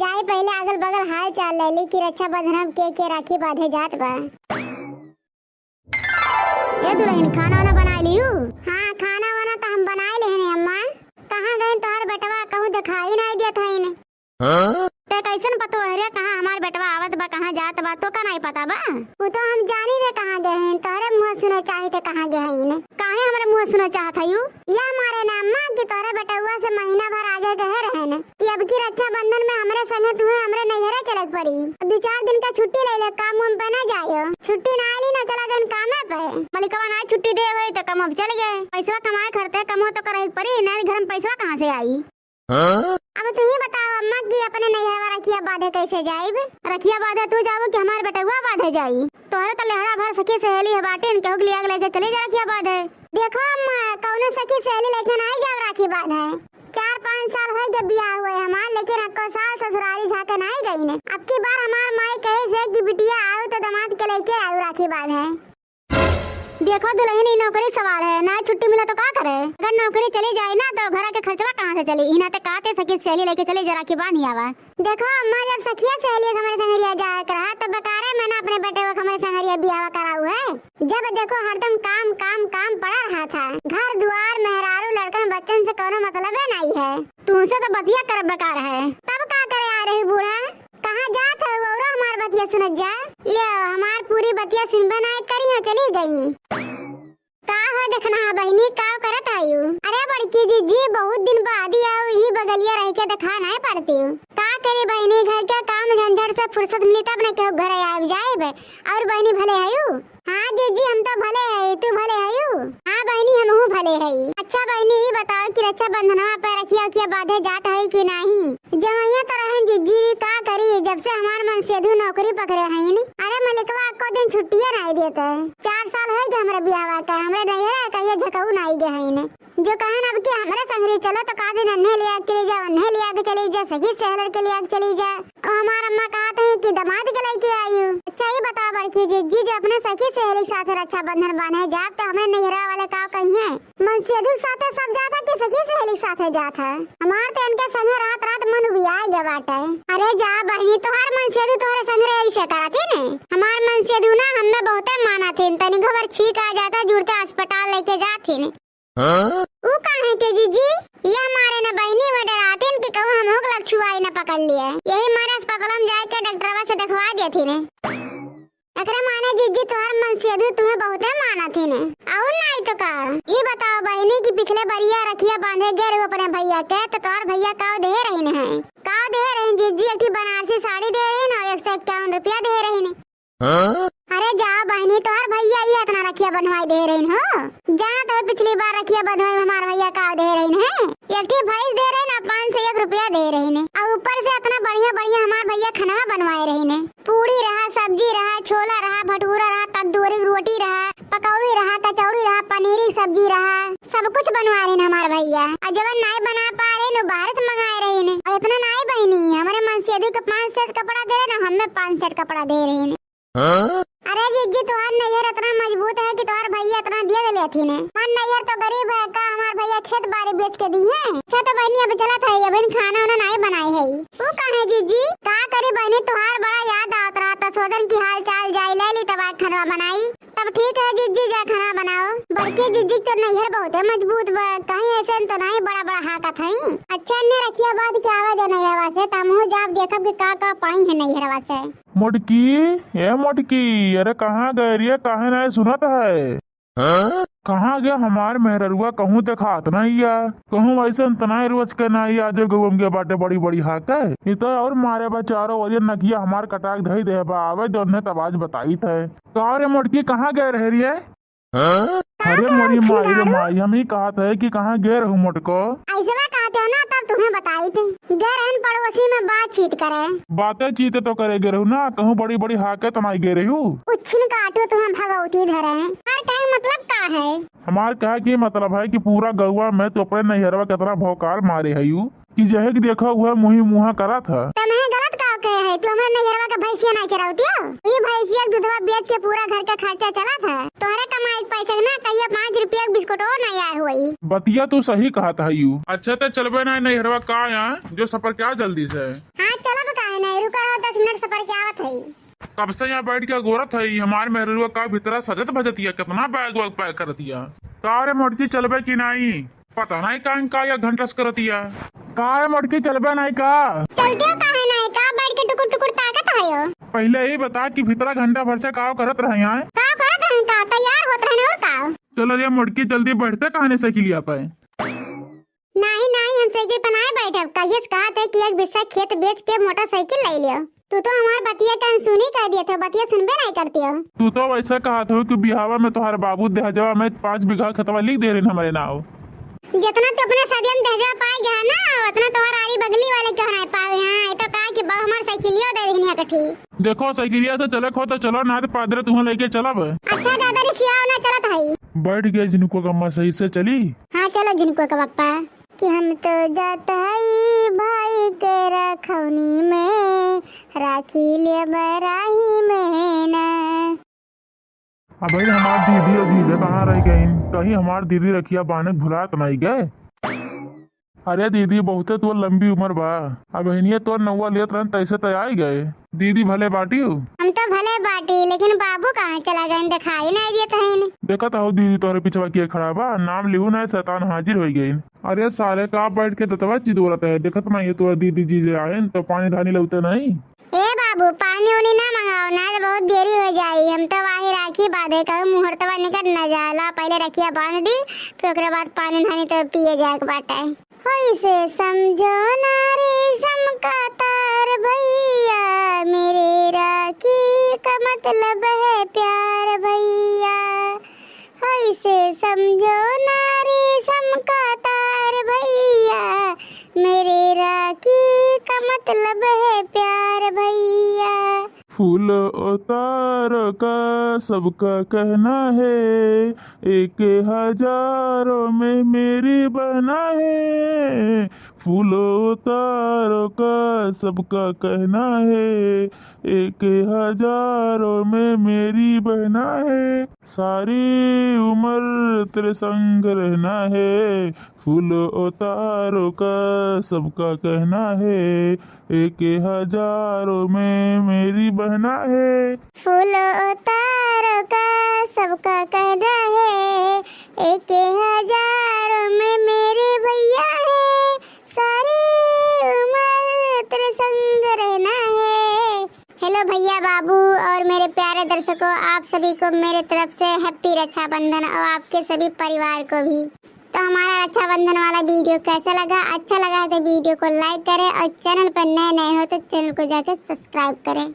जाए पहले अगल बगल हाल चाल ले ली कि रक्षाबंधन के राखी बांधे जात बा। ये दुल्हन खाना वाना बना ली हूँ? हाँ खाना वाना तो हम बना ले हैं अम्मा। कहाँ गए तोहर बेटवा? कहूँ दिखाई नहीं दिया था इन्हें। ते कैसन पतो है कहाँ हमार बेटवा आवत बा कहाँ जात बा तो का नहीं पता बा? वो तो हम जानी रे कहाँ गए हैं। तोहरे मुँह सुने चाहे थे कहाँ गए हैं इन्हें। काहे हमारे मुँह सुने चाहत है यू? या हमारे ना अम्मा कि तोहरे बेटवा से महीना भर आगे कहे रहे न कि अब की रक्षाबंधन में हमरे संगे तुम्हें हमरे नैहरे चले पड़ी। 2-4 दिन का छुट्टी ले ले, काम उम पे न जायो। छुट्टी ना आली ना चला गए कामे पे। मलिकवा ना छुट्टी दे हुई तो कम अब चल गए। पैसा कमाए खर्चे कमो तो करे पड़ी, नहीं घर में पैसा कहाँ से आई? अब तू ही बताओ अम्मा कि अपने नैहरवा रखिया बांधे कैसे जाइब? रखिया बांधे तू जाबो कि हमारे बेटवा बांधे जाई? तोहरे तो लेहड़ा भर सखी सहेली है बाटे इनके हुक लिया लेके चले जा रखिया बांधे। देखो अम्मा कौनो सखी सहेली लेके नहीं जाओ राखी बांधे। 4-5 साल हो गए बियाह हुए हमार, लेकिन अब को साल ससुराली जाके नहीं गई ने। अब की बार हमार माई कहे से कि बिटिया आओ तो दामाद के लेके आओ राखी बांधे। देखो दुल्हन ही नौकरी सवाल है ना, छुट्टी मिला तो क्या करे? अगर नौकरी चली जाए ना तो घर के खर्चवा कहाँ से चली? इना ते काते सखी सहेली लेके चले जरा की बांधी आवा। देखो अम्मा जब सखिया सहेली हमारे संगरिया जाया करा तब बकारे मैंने अपने बेटे को हमारे संगरिया बियाह कराऊ है। जब देखो हरदम काम काम काम पड़ा रहा था। घर द्वार मेहरारू लड़कन बच्चन से कोनो मतलब नहीं है। तुमसे तो बतिया कर बकार है, तब क्या करे आ रही बूढ़ा? कहाँ जात है वो हमार बतिया सुनत जा? ले हमार पूरी बतिया सुनबे ना करी है चली गई। का हो देखना है बहनी का करत आयु? अरे बड़की दीदी बहुत दिन बाद आओ, ही बगलिया रह के दिखा नहीं पड़ती हूँ। का करे बहनी घर के काम झंझट से फुर्सत मिली तब न केहू घर आ जाए। और बहनी भले आयु? हाँ दीदी हम तो भले है, तू भले आयु? हाँ बहनी हम हूँ भले है। अच्छा बहनी ये बताओ कि रक्षाबंधन पे रखिया क्या बांधे जात है कि नहीं? जहाँ तरह जीजी का करी जब से हमार मन सेधु नौकरी पकड़े हैं। अरे मलिकवा को दिन छुट्टियाँ नहीं देते। 4 साल हो गए हमारे ब्याह का, हमारे नैहरा कहिए झकाऊ नहीं गए हैं। जो कहन अब कि हमारे संगरी चलो तो का दिन अन्हे लिया चली जा, अन्हे लिया के चली जा, सगी सहलर के लिया चली जा। हमारा अम्मा कहते हैं कि दामाद के लेके आई। अच्छा ये बता बड़की जीजी जो अपने सखी सहेली के साथ रक्षाबंधन बांधे जात तो हमें नैहरा वाले का कही है मन सेधु साथे सब जाता कि सखी सहेली के साथे जात है? हमार तो इनके संगे रात रात मन उबिया गया बाटे। अरे जा बहनी तोहार मन सेधु तोहरे संगे ऐसे कराती ने। हमार मन सेधु ना हमें बहुते माना थे, तनी खबर छींक आ जाता जुड़ते अस्पताल लेके जाती ने। वो कहाँ है के जीजी? ये हमारे न बहनी में डराते हैं कि कहूँ हम होग लक्षुआई न पकड़ लिए। यही मारे अस्पताल में जाके डॉक्टरवा से दिखवा दिए थी ने। अकरे माने जीजी तोहर मन सेधु तुम्हें बहुते माना थी ने। और नहीं तो का? ये बताओ बहनी की पिछले बरिया रखिया बांधे गए अपने भैया के तो तोहर भैया का दे रही ने है? का दे रही जीजी? एक बनारसी साड़ी दे रही ना, 151 रुपया दे रही ने। अरे जा बहनी तोहर भैया ये इतना रखिया बनवाई दे रही हो? जहाँ तो पिछली बार रखिया बनवाई हमारे भैया का दे रही है। एक भैंस दे रही ना 501 रुपया दे रही ने। और ऊपर से इतना बढ़िया बढ़िया हमारे भैया खाना बनवाए रही ने। पूरी रहा, सब्जी रहा, छोला रहा, भटूरा रहा, तंदूरी रोटी रहा, पकौड़ी रहा, कचौड़ी रहा, पनीरी सब्जी रहा, सब कुछ बनवा रहे हमारे भैया। और जब नहीं बना पा रहे न बाहर से मंगाए रहे ने। और इतना नहीं बहनी हमारे मन से 5 सेट कपड़ा दे रहे ना, हमें 5 सेट कपड़ा दे रहे ने। अरे जीजी तोहार नैहर इतना मजबूत है कि तोहार भैया इतना दिए ले थी ने। मन नैहर तो गरीब है का, हमार भैया खेत बाड़ी बेच के दी है। अच्छा तो बहनी अब चला था अब खाना वाना नहीं बनाई है। वो कहाँ है जीजी? का करी बहनी तोहार बड़ा याद आता रहा था, सोदन की हाल चाल जाए ले ली तब खाना बनाई। तब ठीक है जीजी जा खाना बनाओ। बल्कि जीजी तो नैहर बहुत है मजबूत बा, कहीं ऐसे तो नहीं बड़ा बड़ा हाका था। अच्छा ने रखिया बात क्या आवाज है नैहरवा से तम हो जाब देखब कि का पाई है नैहरवा से। मोटकी ए मोटकी, अरे कहाँ गए रे? कहाँ नहीं सुनत है? कहाँ गया हमार मेहररुआ? कहूँ देखात नहीं या कहूँ वैसे तनाई रोज के नहीं आज गम के बाटे बड़ी बड़ी हाक है तो और मारे बेचारो और नकिया हमार कटाक धई दे आवे दोने तबाज बताई थे। कहा रे मोटकी कहाँ गए रह रही है? अरे मोरी माई रे माई, हम ही कहा था कि कहाँ गए रहूँ मोटको? ऐसे कहते हो ना तब तुम्हें बताई थी गए पड़ोसी में बातचीत करे। बातें चीते तो करे गे रहू ना, कहूँ बड़ी बड़ी हाके तो नहीं गे रही हूँ। उछिन काटो तुम्हें भगवती धरे और कहीं मतलब का है? हमार कहा की मतलब है कि पूरा गौवा में तो अपने नैहरवा कितना भौकाल मारे है यू कि जहे कि देखा हुआ मुही मुहा करा था। तुम्हें गलत का कहे है? तुम हमारे नैहरवा का भैंसिया नहीं चरावती हो? ये भैंसिया दूधवा बेच के पूरा घर का खर्चा चला था। तोहरे कमाई पैसे ना कहिए 5 रुपया बिस्कुट और नहीं आए हुई। बतिया तू सही कहा था यू। अच्छा तो चलबे ना नैहरवा का यहाँ जो सफर क्या जल्दी से? हाँ चलो सफर के आवत है। कब से यहाँ बैठ के गोरत है हमारे मेहरुआ का भीतरा सजत भजतिया कितना बैग वैग पैक करतिया। कारे मोटकी चलबे की नहीं पता नहीं कान का या घंटस करतिया। कारे मोटकी चलबे नहीं का चलते काहे नहीं का बैठ के टुकुर टुकुर ताकत है। पहले ही बता कि भीतरा घंटा भर से काव करत रहे यहाँ। का करत रहन का तैयार होत रहन और का। चलो रे मोटकी जल्दी बैठते कहानी साइकिलिया पे। नहीं नहीं हम साइकिल बनाए बैठे कहिए कहा थे कि एक बिस्सा खेत बेच के मोटरसाइकिल ले लियो। तू तो हमार बतिया का सुनी कह दिया था बतिया सुनबे नहीं करती हो। तू तो वैसा कहा था कि बिहावा में तुम्हारे बाबू दहजवा में 5 बीघा खतवा लिख दे रहे हमारे नाव। जितना तो अपने सदियम दहजवा पाए गया ना उतना तोहर आरी बगली वाले क्यों नहीं पावे। हां तो कहा कि हमार साइकिलियो दे देनिया कठी। देखो साइकिलिया से चले खो तो चलो ना तो पादरे तुम्हें लेके चलब। अच्छा दादा रे सियाव ना चलत है। बैठ गए जिनको कम्मा सही से चली। हां चलो जिनको का पप्पा कि हम तो जाता है भाई के रखौनी में राखी ले बराही में ना। अब भाई हमारी दीदी और जीजा कहाँ रह गई। कहीं हमारी दीदी रखिया बाने भुला तो नहीं गए। अरे दीदी बहुते तो लंबी उम्र बा अब बहनिया तो नौवा लेत रहन तैसे तो आ गए। दीदी भले बाटी हो। हम तो भले बाटी लेकिन बाबू कहाँ चला गए दिखाई नहीं दिया था। देखा था दीदी तोरे पिछवा किए खड़ा बा नाम लिहू ना शैतान हाजिर हो गई। अरे साले का बैठ के दतवा चिदोरत है देखत नहीं तो दीदी जीजे आए तो पानी धानी लगते नहीं। ए बाबू पानी उनी ना मंगाओ ना तो बहुत देरी हो जाई। हम तो वाही राखी बांधे का मुहूर्तवा निकट न जाला पहले रखिया बांध दी फिर उसके बाद पानी धानी तो पिए जाए के बाटा है। से समझो ना रेशम का तार भैया मेरे राखी का मतलब है प्यार भैया। से समझो ना रेशम का तार भैया मेरे राखी का मतलब है प्यार भैया। फूल उतार का सबका कहना है 1000 में मेरी बना है। फूल उतार का सबका कहना है 1000 में मेरी बहना है। सारी उम्र तेरे संग रहना है। फूल उतारो का सबका कहना है 1000 में मेरी बहना है। फूल उतारो का सबका कहना है 1000 में मेरे भैया है। सारी उम्र तेरे संग रहना है। हेलो भैया बाबू और मेरे प्यारे दर्शकों आप सभी को मेरे तरफ से हैप्पी रक्षाबंधन और आपके सभी परिवार को भी। तो हमारा रक्षाबंधन वाला वीडियो कैसा लगा अच्छा लगा तो वीडियो को लाइक करें और चैनल पर नए हो तो चैनल को जाकर सब्सक्राइब करें।